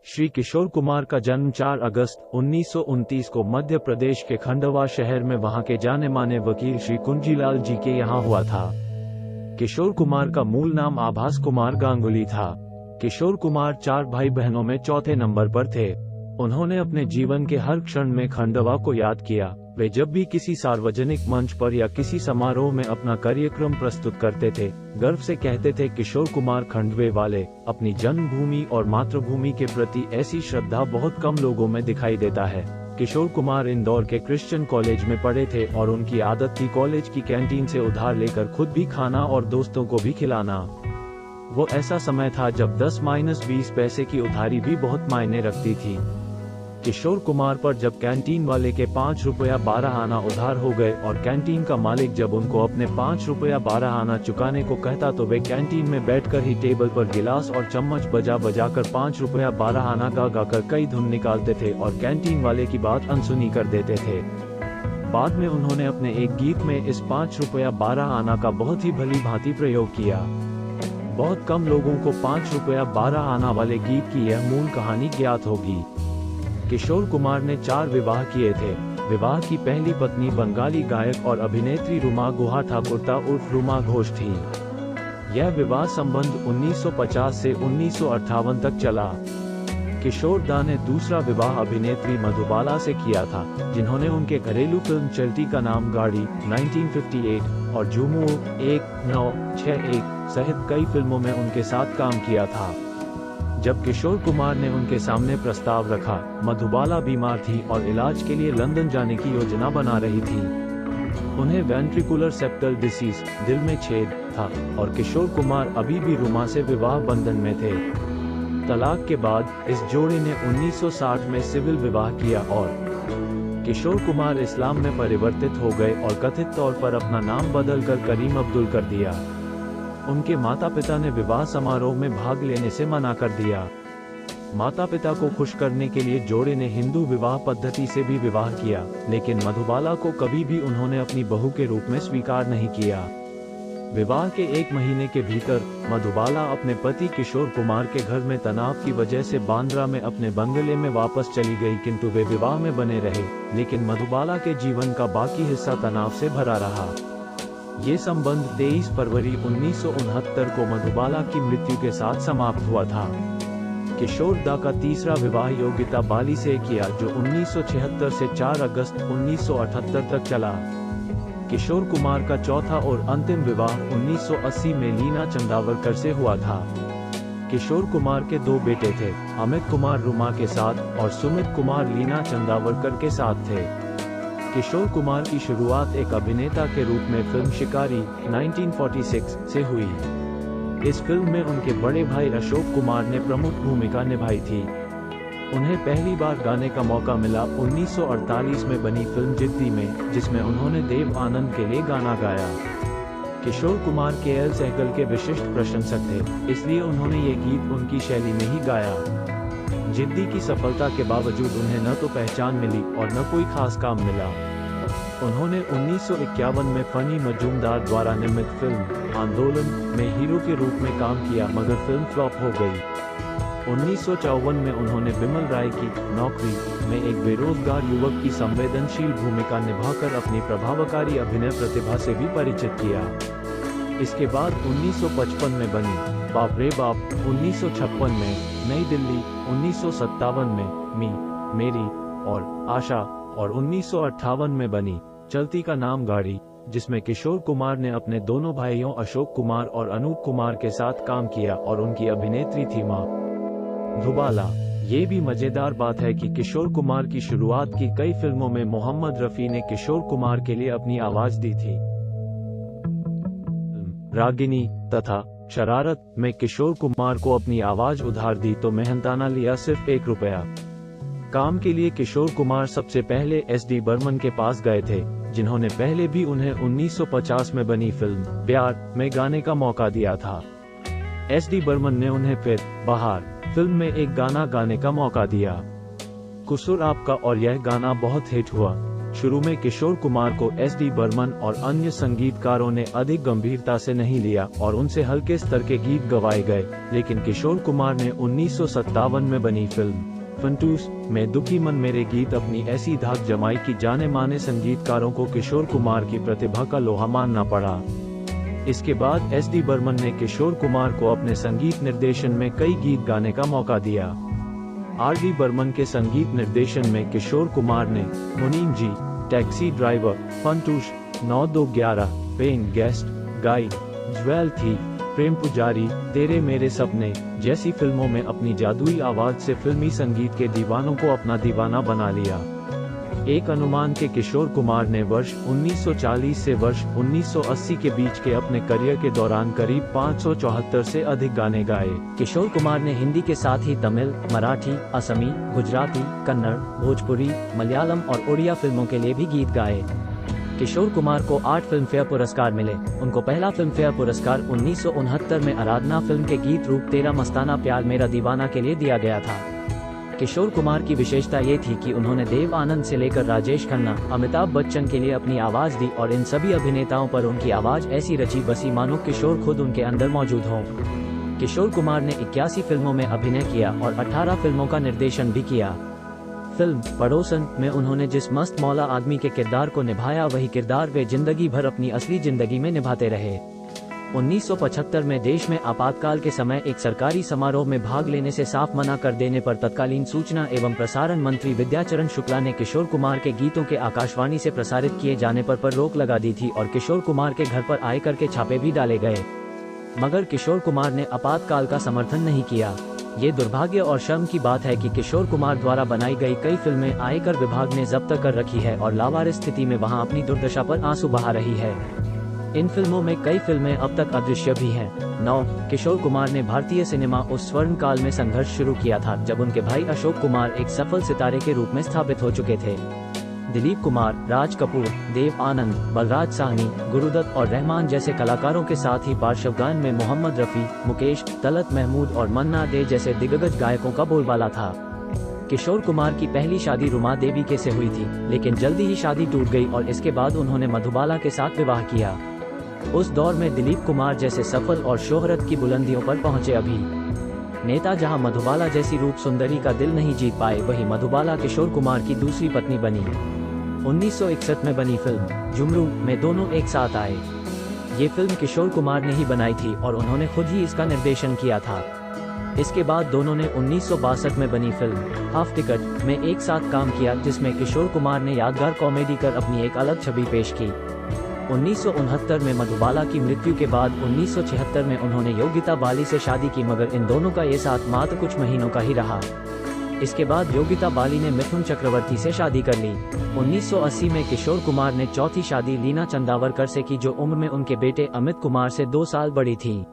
श्री किशोर कुमार का जन्म 4 अगस्त 1929 को मध्य प्रदेश के खंडवा शहर में वहां के जाने माने वकील श्री कुंजीलाल जी के यहाँ हुआ था। किशोर कुमार का मूल नाम आभास कुमार गांगुली था। किशोर कुमार 4 भाई बहनों में चौथे नंबर पर थे। उन्होंने अपने जीवन के हर क्षण में खंडवा को याद किया। वे जब भी किसी सार्वजनिक मंच पर या किसी समारोह में अपना कार्यक्रम प्रस्तुत करते थे, गर्व से कहते थे, किशोर कुमार खंडवे वाले। अपनी जन्मभूमि और मातृभूमि के प्रति ऐसी श्रद्धा बहुत कम लोगों में दिखाई देता है। किशोर कुमार इंदौर के क्रिश्चियन कॉलेज में पढ़े थे और उनकी आदत थी कॉलेज की कैंटीन से उधार लेकर खुद भी खाना और दोस्तों को भी खिलाना। वो ऐसा समय था जब 10-20 पैसे की उधारी भी बहुत मायने रखती थी। किशोर कुमार पर जब कैंटीन वाले के 5 रुपया 12 आना उधार हो गए और कैंटीन का मालिक जब उनको अपने 5 रुपया 12 आना चुकाने को कहता तो वे कैंटीन में बैठकर ही टेबल पर गिलास और चम्मच बजाकर 5 रुपया 12 आना गाकर कई धुन निकालते थे और कैंटीन वाले की बात अनसुनी कर देते थे। बाद में उन्होंने अपने एक गीत में इस 5 रुपया 12 आना का बहुत ही भली भांति प्रयोग किया। बहुत कम लोगों को 5 रुपया 12 आना वाले गीत की यह मूल कहानी ज्ञात होगी। किशोर कुमार ने 4 विवाह किए थे। विवाह की पहली पत्नी बंगाली गायक और अभिनेत्री रुमा गुहा ठाकुरता उर्फ रुमा घोष थी। यह विवाह संबंध 1950 से 1958 तक चला। किशोर दा ने दूसरा विवाह अभिनेत्री मधुबाला से किया था, जिन्होंने उनके घरेलू फिल्म चलती का नाम गाड़ी 1958 और झूमू 1961 सहित कई फिल्मों में उनके साथ काम किया था। जब किशोर कुमार ने उनके सामने प्रस्ताव रखा, मधुबाला बीमार थी और इलाज के लिए लंदन जाने की योजना बना रही थी। उन्हें वेंट्रिकुलर सेप्टल डिसीज, दिल में छेद था और किशोर कुमार अभी भी रुमा से विवाह बंधन में थे। तलाक के बाद इस जोड़े ने 1960 में सिविल विवाह किया और किशोर कुमार इस्लाम में परिवर्तित हो गए और कथित तौर पर अपना नाम बदलकर करीम अब्दुल कर दिया। उनके माता पिता ने विवाह समारोह में भाग लेने से मना कर दिया। माता पिता को खुश करने के लिए जोड़े ने हिंदू विवाह पद्धति से भी विवाह किया, लेकिन मधुबाला को कभी भी उन्होंने अपनी बहू के रूप में स्वीकार नहीं किया। विवाह के 1 महीने के भीतर मधुबाला अपने पति किशोर कुमार के घर में तनाव की वजह से बांद्रा में अपने बंगले में वापस चली गई, किंतु वे विवाह में बने रहे, लेकिन मधुबाला के जीवन का बाकी हिस्सा तनाव से भरा रहा। ये संबंध 23 फरवरी 1969 को मधुबाला की मृत्यु के साथ समाप्त हुआ था। किशोर दा का तीसरा विवाह योगिता बाली से किया, जो 1976 से 4 अगस्त 1978 तक चला। किशोर कुमार का चौथा और अंतिम विवाह 1980 में लीना चंदावरकर से हुआ था। किशोर कुमार के 2 बेटे थे, अमित कुमार रुमा के साथ और सुमित कुमार लीना चंदावरकर के साथ थे। किशोर कुमार की शुरुआत एक अभिनेता के रूप में फिल्म शिकारी 1946 से हुई। इस फिल्म में उनके बड़े भाई अशोक कुमार ने प्रमुख भूमिका निभाई थी। उन्हें पहली बार गाने का मौका मिला 1948 में बनी फिल्म जिद्दी में, जिसमें उन्होंने देव आनंद के लिए गाना गाया। किशोर कुमार के.एल. सहगल के विशिष्ट प्रशंसक थे, इसलिए उन्होंने ये गीत उनकी शैली में ही गाया। जिद्दी की सफलता के बावजूद उन्हें न तो पहचान मिली और न कोई खास काम मिला। उन्होंने 1951 में फनी मजूमदार द्वारा निर्मित फिल्म आंदोलन में हीरो के रूप में काम किया, मगर फिल्म फ्लॉप हो गई। 1954 में उन्होंने बिमल राय की नौकरी में एक बेरोजगार युवक की संवेदनशील भूमिका निभाकर अपनी प्रभावकारी अभिनय प्रतिभा से भी परिचित किया। इसके बाद 1955 में बनी बाप रे बाप, 1956 में नई दिल्ली, 1957 में मी, मेरी और आशा और 1958 में बनी चलती का नाम गाड़ी, जिसमें किशोर कुमार ने अपने दोनों भाइयों अशोक कुमार और अनूप कुमार के साथ काम किया और उनकी अभिनेत्री थी मधुबाला। ये भी मजेदार बात है कि किशोर कुमार की शुरुआत की कई फिल्मों में मोहम्मद रफी ने किशोर कुमार के लिए अपनी आवाज दी थी। रागिनी तथा शरारत में किशोर कुमार को अपनी आवाज उधार दी तो मेहनताना लिया सिर्फ 1 रुपया। काम के लिए किशोर कुमार सबसे पहले एस.डी. बर्मन के पास गए थे, जिन्होंने पहले भी उन्हें 1950 में बनी फिल्म प्यार में गाने का मौका दिया था। एस.डी. बर्मन ने उन्हें फिर बहार फिल्म में एक गाना गाने का मौका दिया। कुसूर आपका, और यह गाना बहुत हिट हुआ। शुरू में किशोर कुमार को एस.डी. बर्मन और अन्य संगीतकारों ने अधिक गंभीरता से नहीं लिया और उनसे हल्के स्तर के गीत गवाए गए, लेकिन किशोर कुमार ने 1957 में बनी फिल्म फंटूस में दुखी मन मेरे गीत अपनी ऐसी धाक जमाई कि जाने माने संगीतकारों को किशोर कुमार की प्रतिभा का लोहा मानना पड़ा। इसके बाद एस.डी. बर्मन ने किशोर कुमार को अपने संगीत निर्देशन में कई गीत गाने का मौका दिया। आर.डी. बर्मन के संगीत निर्देशन में किशोर कुमार ने Munim ji, taxi driver, Funtoosh, 9211, paying guest, guide, jewel thief, Prem पुजारी, तेरे मेरे सपने जैसी फिल्मों में अपनी जादुई आवाज से फिल्मी संगीत के दीवानों को अपना दीवाना बना लिया। एक अनुमान के किशोर कुमार ने वर्ष 1940 से वर्ष 1980 के बीच के अपने करियर के दौरान करीब 574 से अधिक गाने गाए। किशोर कुमार ने हिंदी के साथ ही तमिल, मराठी, असमी, गुजराती, कन्नड़, भोजपुरी, मलयालम और उड़िया फिल्मों के लिए भी गीत गाए। किशोर कुमार को 8 फिल्म फेयर पुरस्कार मिले। उनको पहला फिल्म फेयर पुरस्कार 1969 में आराधना फिल्म के गीत रूप तेरा मस्ताना प्यार मेरा दीवाना के लिए दिया गया था। किशोर कुमार की विशेषता ये थी कि उन्होंने देव आनंद से लेकर राजेश खन्ना, अमिताभ बच्चन के लिए अपनी आवाज दी और इन सभी अभिनेताओं पर उनकी आवाज ऐसी रची बसी मानो किशोर खुद उनके अंदर मौजूद हों। किशोर कुमार ने 81 फिल्मों में अभिनय किया और 18 फिल्मों का निर्देशन भी किया। फिल्म पड़ोसन में उन्होंने जिस मस्त मौला आदमी के किरदार को निभाया वही किरदार वे जिंदगी भर अपनी असली जिंदगी में निभाते रहे। 1975 में देश में आपातकाल के समय एक सरकारी समारोह में भाग लेने से साफ मना कर देने पर तत्कालीन सूचना एवं प्रसारण मंत्री विद्याचरण शुक्ला ने किशोर कुमार के गीतों के आकाशवाणी से प्रसारित किए जाने पर रोक लगा दी थी और किशोर कुमार के घर पर आयकर के छापे भी डाले गए। मगर किशोर कुमार ने आपातकाल का समर्थन नहीं किया। ये दुर्भाग्य और शर्म की बात है कि किशोर कुमार द्वारा बनाई गई कई फिल्में आयकर विभाग ने जब्त कर रखी है और लावारिस स्थिति में वहां अपनी दुर्दशा पर आंसू बहा रही है। इन फिल्मों में कई फिल्में अब तक अदृश्य भी हैं। 9. किशोर कुमार ने भारतीय सिनेमा उस स्वर्ण काल में संघर्ष शुरू किया था जब उनके भाई अशोक कुमार एक सफल सितारे के रूप में स्थापित हो चुके थे। दिलीप कुमार, राज कपूर, देव आनंद, बलराज साहनी, गुरुदत्त और रहमान जैसे कलाकारों के साथ ही पार्श्व गान में मोहम्मद रफी, मुकेश, तलत महमूद और मन्ना डे जैसे दिग्गज गायकों का बोलबाला था। किशोर कुमार की पहली शादी रुमा देवी के से हुई थी, लेकिन जल्दी ही शादी टूट गई और इसके बाद उन्होंने मधुबाला के साथ विवाह किया। उस दौर में दिलीप कुमार जैसे सफल और शोहरत की बुलंदियों पर पहुंचे नेता जहां मधुबाला जैसी रूप सुंदरी का दिल नहीं जीत पाए, वहीं मधुबाला किशोर कुमार की दूसरी पत्नी बनी। 1961 में बनी फिल्म जुमरू में दोनों एक साथ आए। ये फिल्म किशोर कुमार ने ही बनाई थी और उन्होंने खुद ही इसका निर्देशन किया था। इसके बाद दोनों ने 1962 में बनी फिल्म हाफ टिकट में एक साथ काम किया, जिसमें किशोर कुमार ने यादगार कॉमेडी कर अपनी एक अलग छवि पेश की। 1969 में मधुबाला की मृत्यु के बाद 1976 में उन्होंने योगिता बाली से शादी की, मगर इन दोनों का ये साथ मात्र कुछ महीनों का ही रहा। इसके बाद योगिता बाली ने मिथुन चक्रवर्ती से शादी कर ली। 1980 में किशोर कुमार ने चौथी शादी लीना चंदावरकर से की, जो उम्र में उनके बेटे अमित कुमार से 2 साल बड़ी थी।